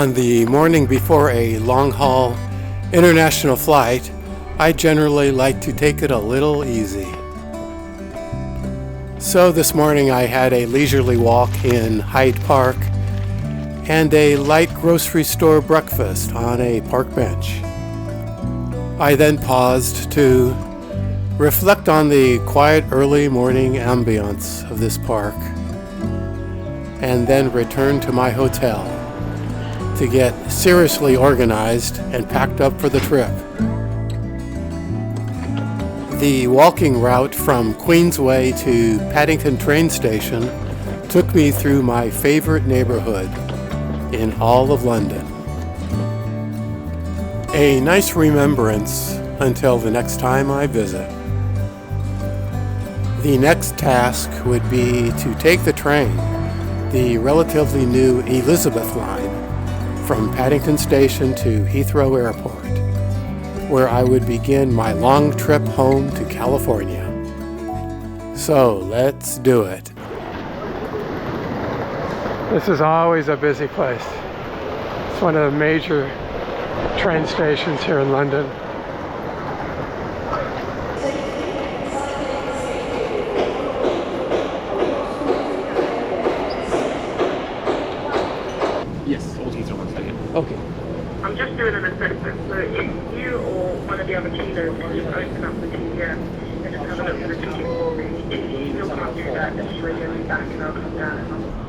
On the morning before a long-haul international flight, I generally like to take it a little easy. So this morning I had a leisurely walk in Hyde Park and a light grocery store breakfast on a park bench. I then paused to reflect on the quiet early morning ambience of this park and then returned to my hotel to get seriously organized and packed up for the trip. The walking route from Queensway to Paddington train station took me through my favorite neighborhood in all of London. A nice remembrance until the next time I visit. The next task would be to take the train, the relatively new Elizabeth line, from Paddington Station to Heathrow Airport, where I would begin my long trip home to California. So let's do it. This is always a busy place. It's one of the major train stations here in London. Okay. I'm just doing an assessment, so if you or one of the other teachers can just open up the TDM and just have a look at the ticket for me. If you still can't do that, just radio me back and I'll come down and I'll...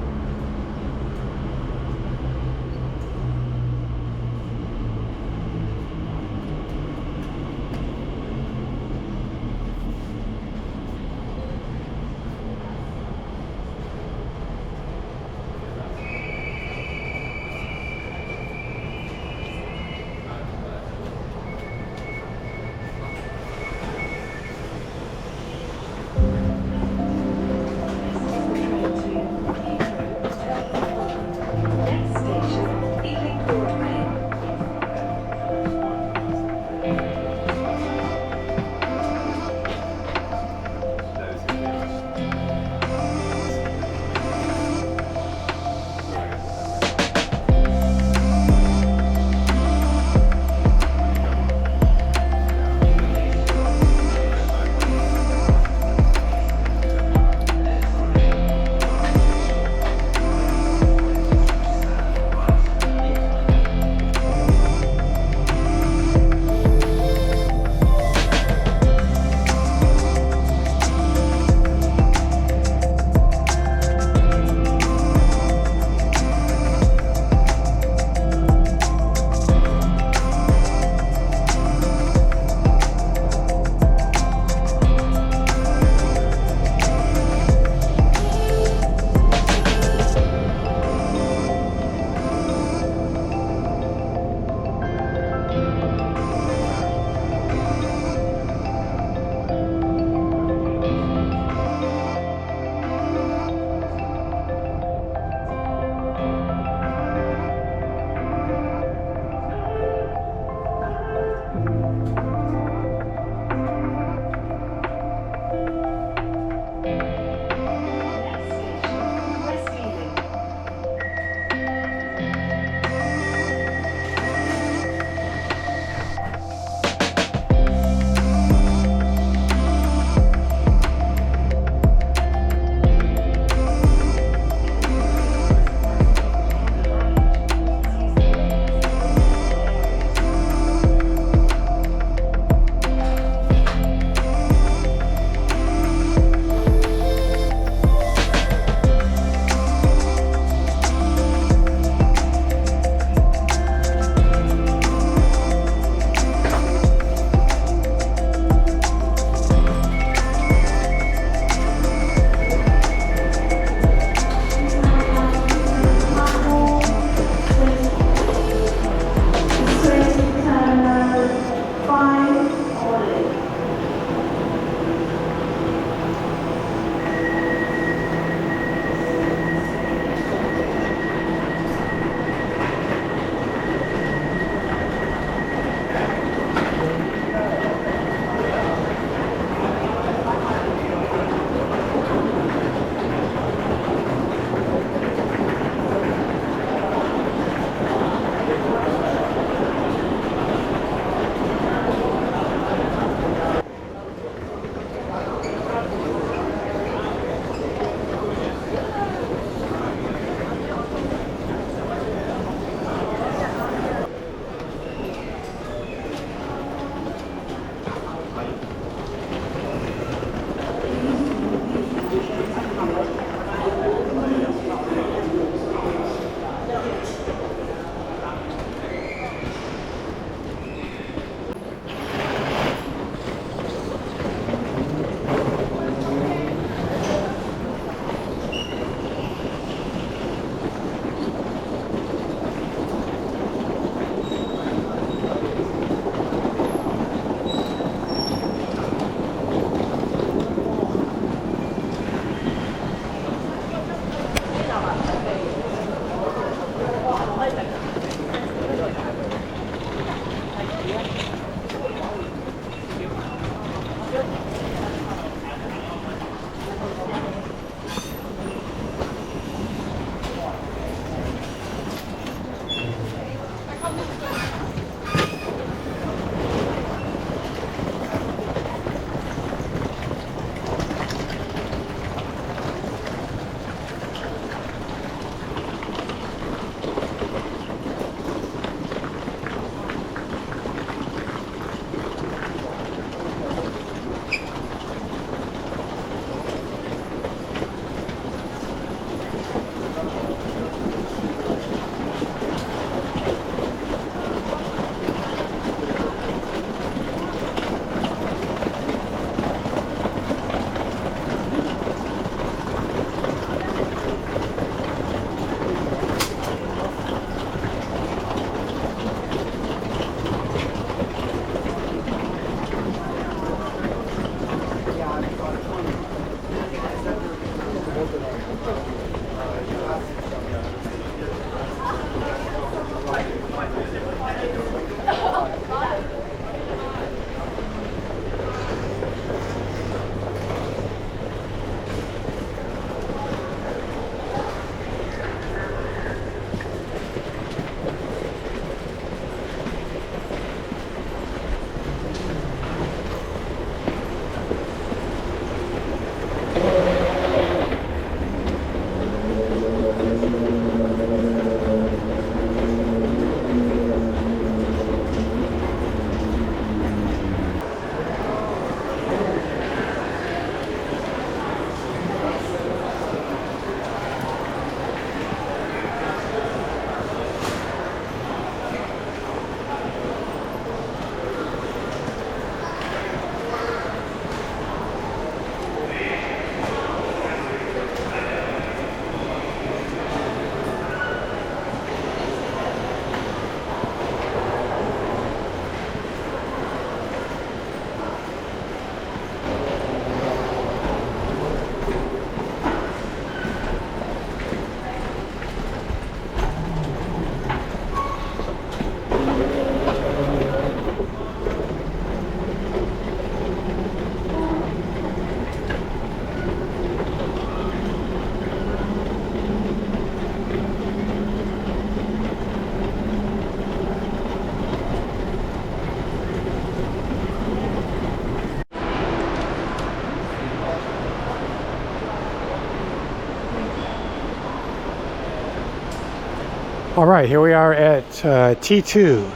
All right, here we are at T2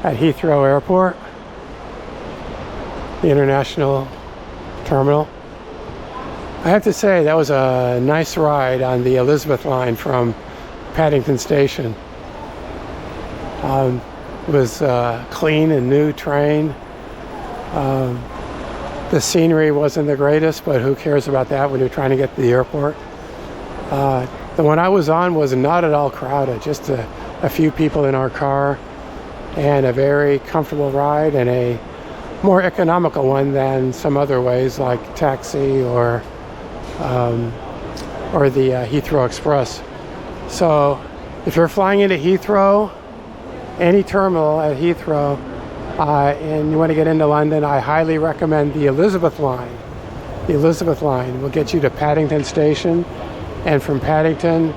at Heathrow Airport, the International Terminal. I have to say that was a nice ride on the Elizabeth line from Paddington Station. It was a clean and new train. The scenery wasn't the greatest, but who cares about that when you're trying to get to the airport? The one I was on was not at all crowded, just a few people in our car, and a very comfortable ride, and a more economical one than some other ways like taxi or the Heathrow Express. So if you're flying into Heathrow, any terminal at Heathrow, and you want to get into London, I highly recommend the Elizabeth line. The Elizabeth line will get you to Paddington Station, and from Paddington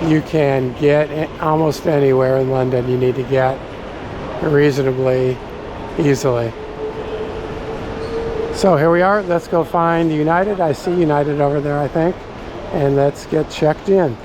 you can get almost anywhere in London you need to get reasonably easily. So here we are. Let's go find United. I see United over there, I think, and let's get checked in.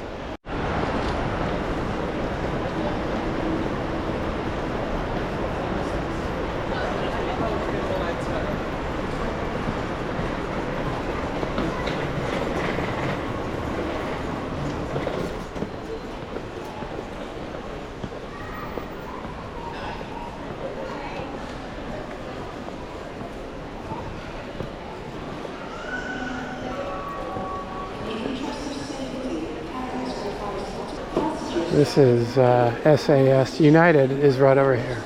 This is SAS. United is right over here.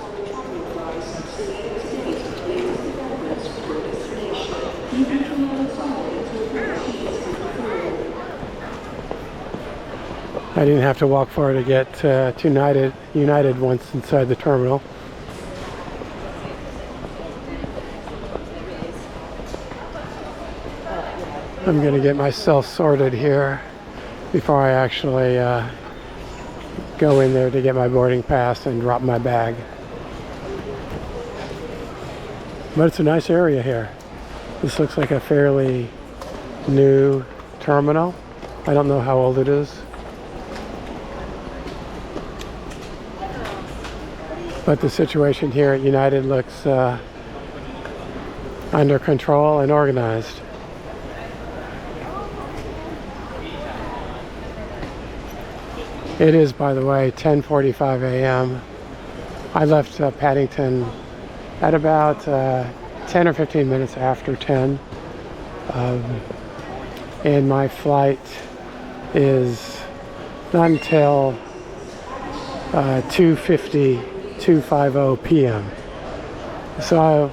I didn't have to walk far to get to United once inside the terminal. I'm going to get myself sorted here before I actually go in there to get my boarding pass and drop my bag. But it's a nice area here. This looks like a fairly new terminal. I don't know how old it is. But the situation here at United looks under control and organized. It is, by the way, 10:45 a.m. I left Paddington at about 10 or 15 minutes after 10. And my flight is not until 2:50 p.m. So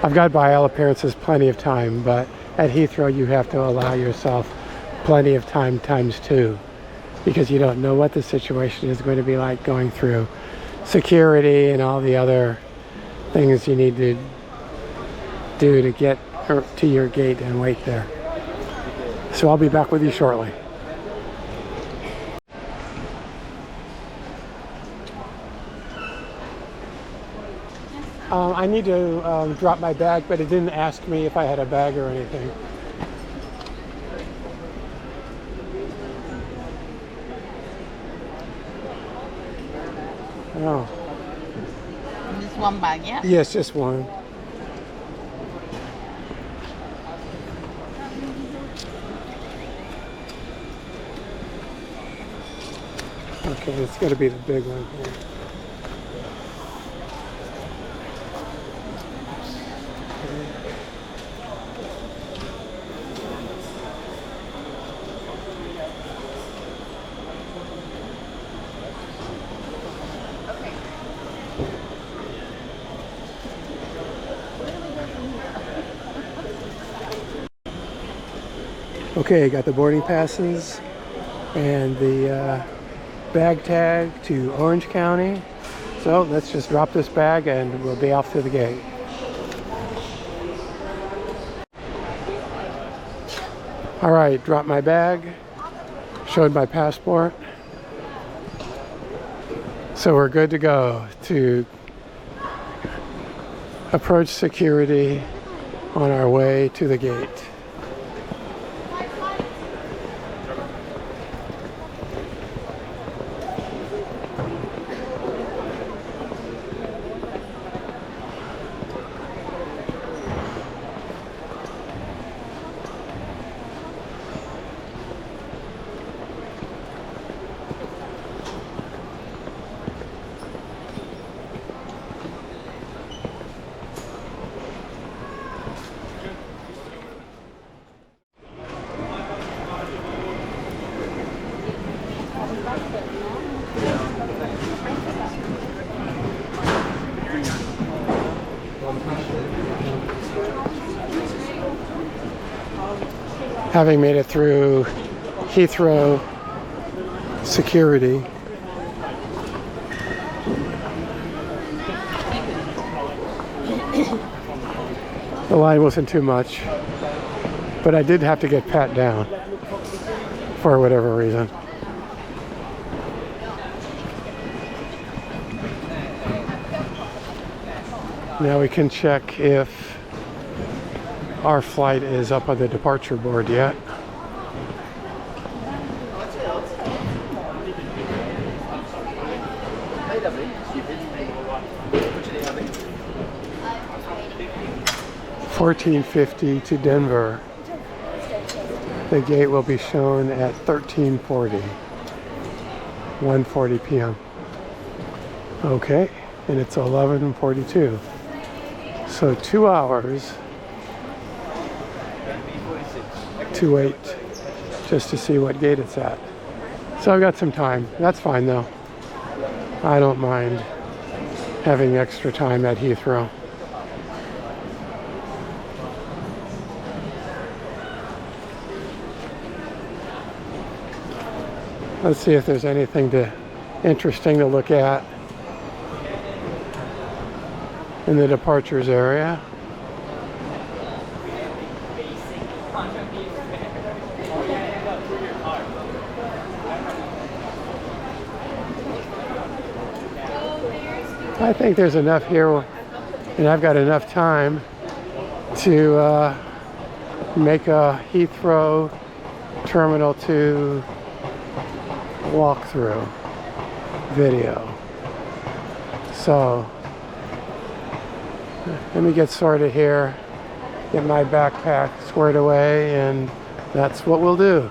I've got, by all appearances, plenty of time, but at Heathrow, you have to allow yourself plenty of time times two, because you don't know what the situation is going to be like going through security and all the other things you need to do to get to your gate and wait there. So I'll be back with you shortly. I need to drop my bag, but it didn't ask me if I had a bag or anything. Oh. Just one bag, yeah? Yes, just one. Okay, it's got to be the big one here. Okay, got the boarding passes and the bag tag to Orange County. So let's just drop this bag and we'll be off to the gate. All right, dropped my bag, showed my passport. So we're good to go to approach security on our way to the gate. Having made it through Heathrow security, the line wasn't too much, but I did have to get pat down for whatever reason. Now we can check if our flight is up on the departure board yet. $14.50 to Denver. The gate will be shown at 13:40, 1:40 p.m. Okay, and it's 11:42. So 2 hours to wait just to see what gate it's at. So I've got some time. That's fine though. I don't mind having extra time at Heathrow. Let's see if there's anything interesting to look at in the departures area. I think there's enough here, and I've got enough time to make a Heathrow Terminal 2 walkthrough video. So let me get sorted here, get my backpack squared away, and that's what we'll do.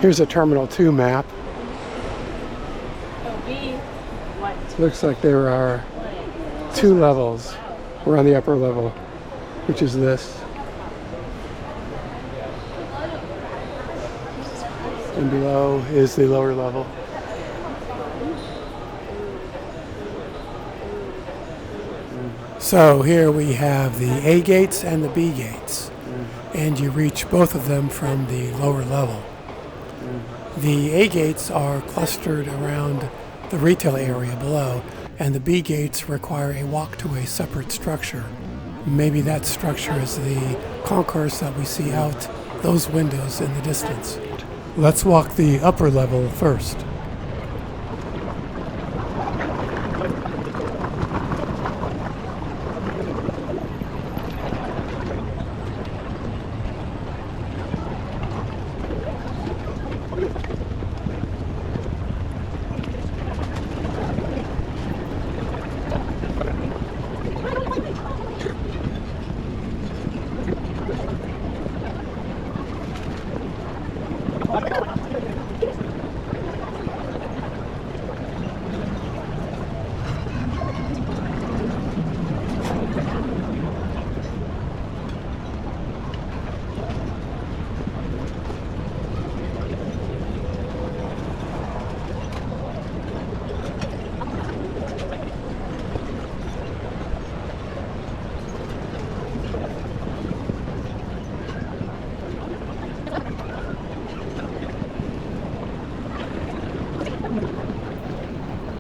Here's a Terminal 2 map. Looks like there are 2 levels. We're on the upper level, which is this. And below is the lower level. So here we have the A gates and the B gates, and you reach both of them from the lower level. The A gates are clustered around the retail area below, and the B gates require a walk to a separate structure. Maybe that structure is the concourse that we see out those windows in the distance. Let's walk the upper level first.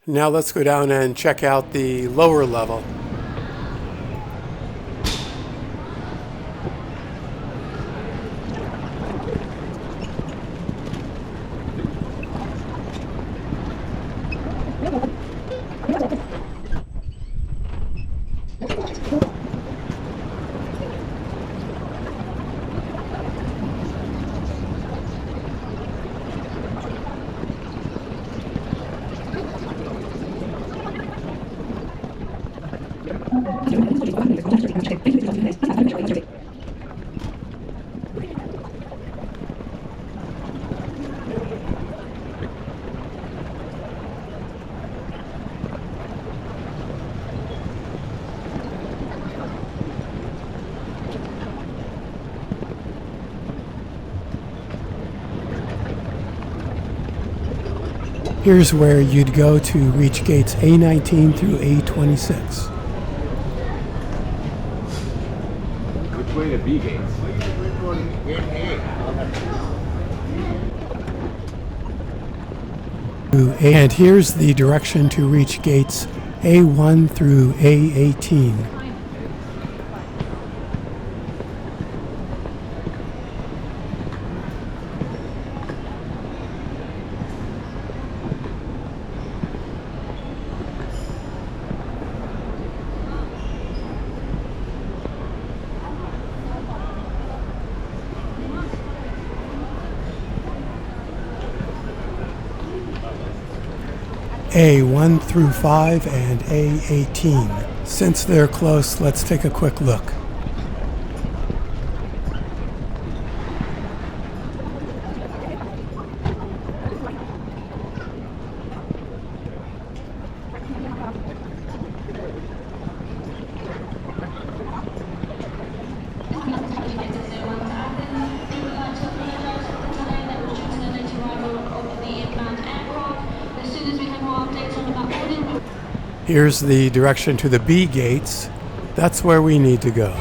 Now let's go down and check out the lower level. Here's where you'd go to reach gates A19 through A26. Which way to B gates? And here's the direction to reach gates A1 through A18. A1 through 5 and A18. Since they're close, let's take a quick look. Here's the direction to the B gates. That's where we need to go.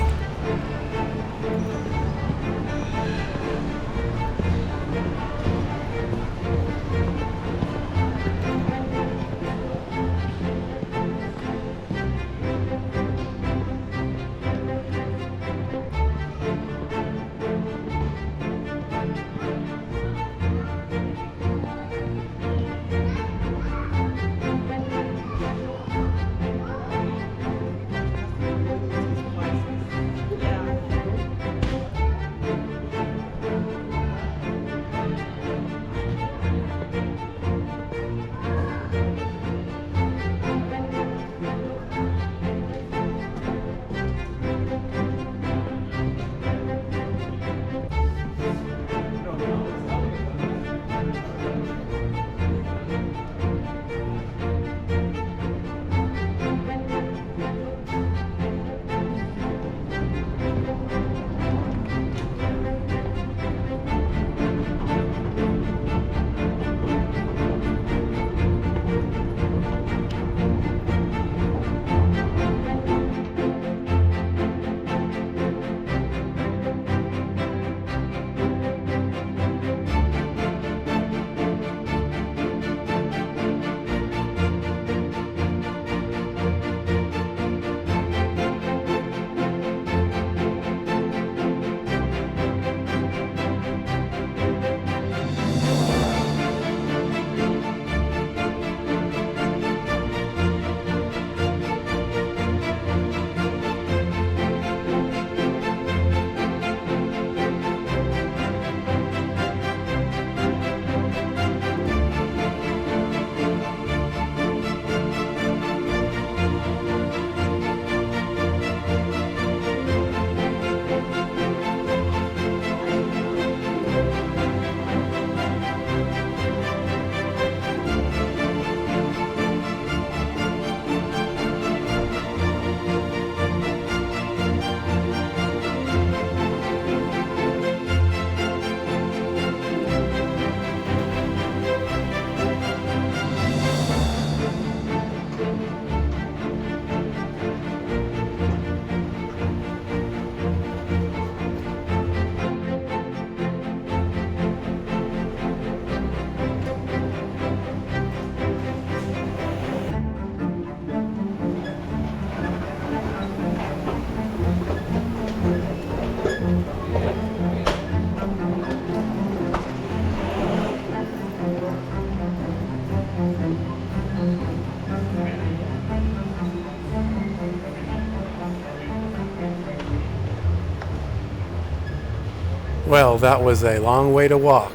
Well, that was a long way to walk.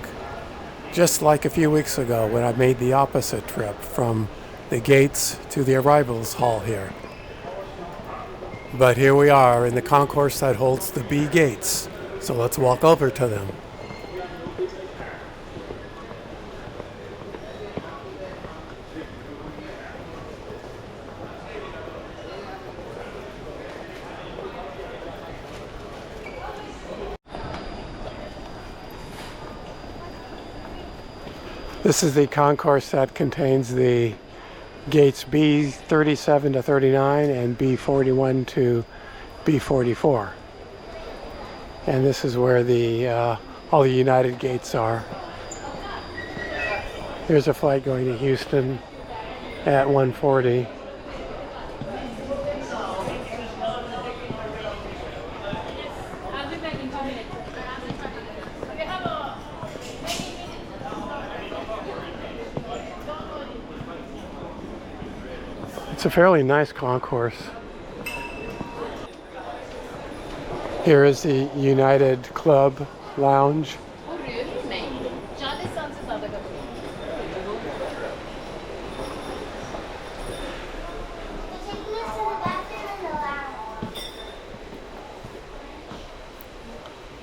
Just like a few weeks ago when I made the opposite trip from the gates to the arrivals hall here. But here we are in the concourse that holds the B gates. So let's walk over to them. This is the concourse that contains the gates B37 to 39 and B41 to B44. And this is where all the United gates are. Here's a flight going to Houston at 1:40. It's a fairly nice concourse. Here is the United Club Lounge.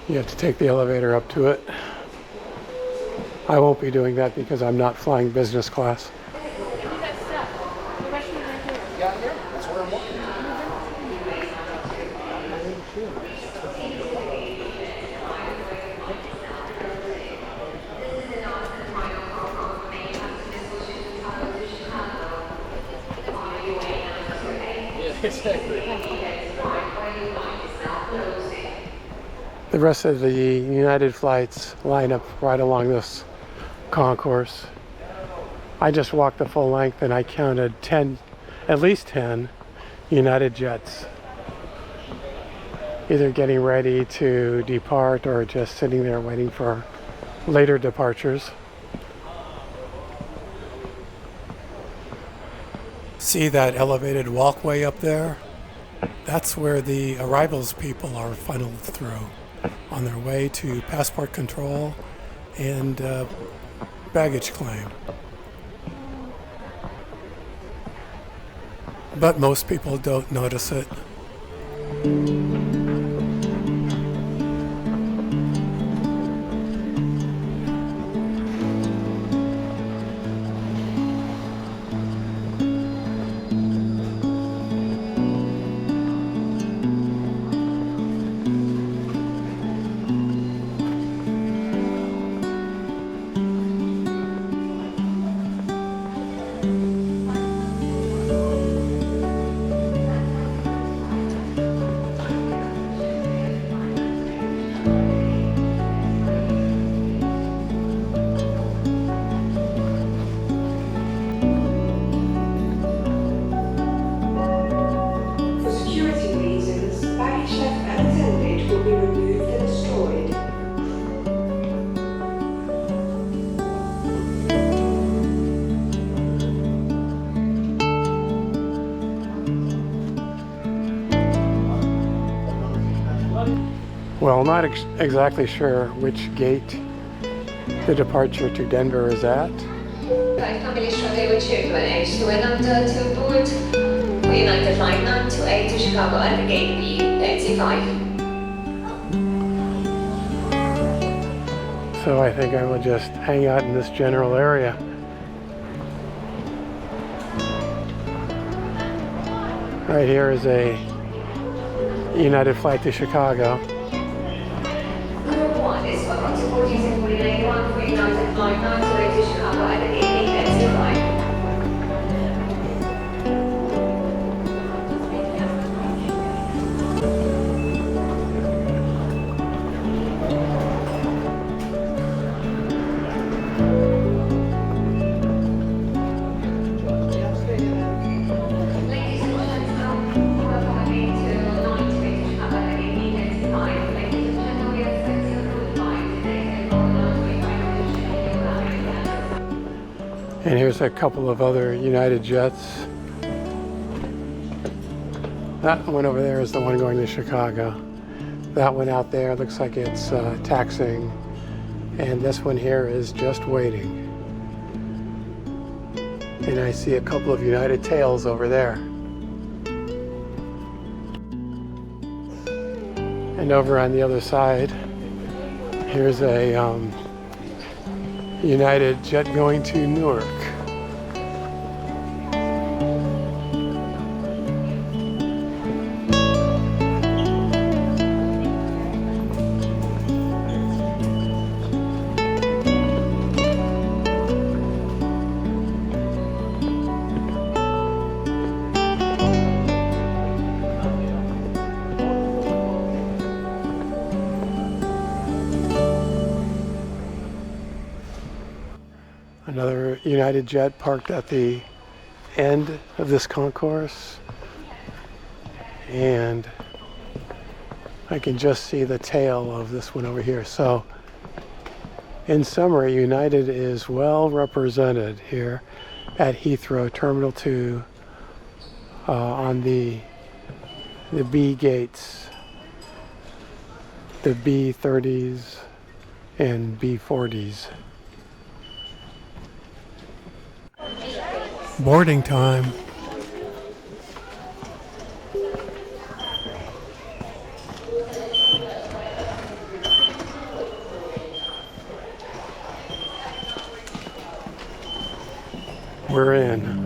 You have to take the elevator up to it. I won't be doing that because I'm not flying business class. The rest of the United flights line up right along this concourse. I just walked the full length and I counted at least 10 United jets, either getting ready to depart or just sitting there waiting for later departures. See that elevated walkway up there? That's where the arrivals people are funneled through on their way to passport control and baggage claim. But most people don't notice it. Well, not exactly sure which gate the departure to Denver is at. Family travel with Children to London to board for United Flight 928 to Chicago at the gate B35. So I think I will just hang out in this general area. Right here is a United flight to Chicago. Number 1 is for Concourse for United Flight 928 to Chicago at the gate B35. And here's a couple of other United jets. That one over there is the one going to Chicago. That one out there looks like it's taxiing, and this one here is just waiting. And I see a couple of United Tails over there. And over on the other side, here's a United jet going to Newark. Another United jet parked at the end of this concourse, and I can just see the tail of this one over here. So in summary, United is well represented here at Heathrow Terminal 2 on the B gates, the B30s and B40s. Boarding time. We're in.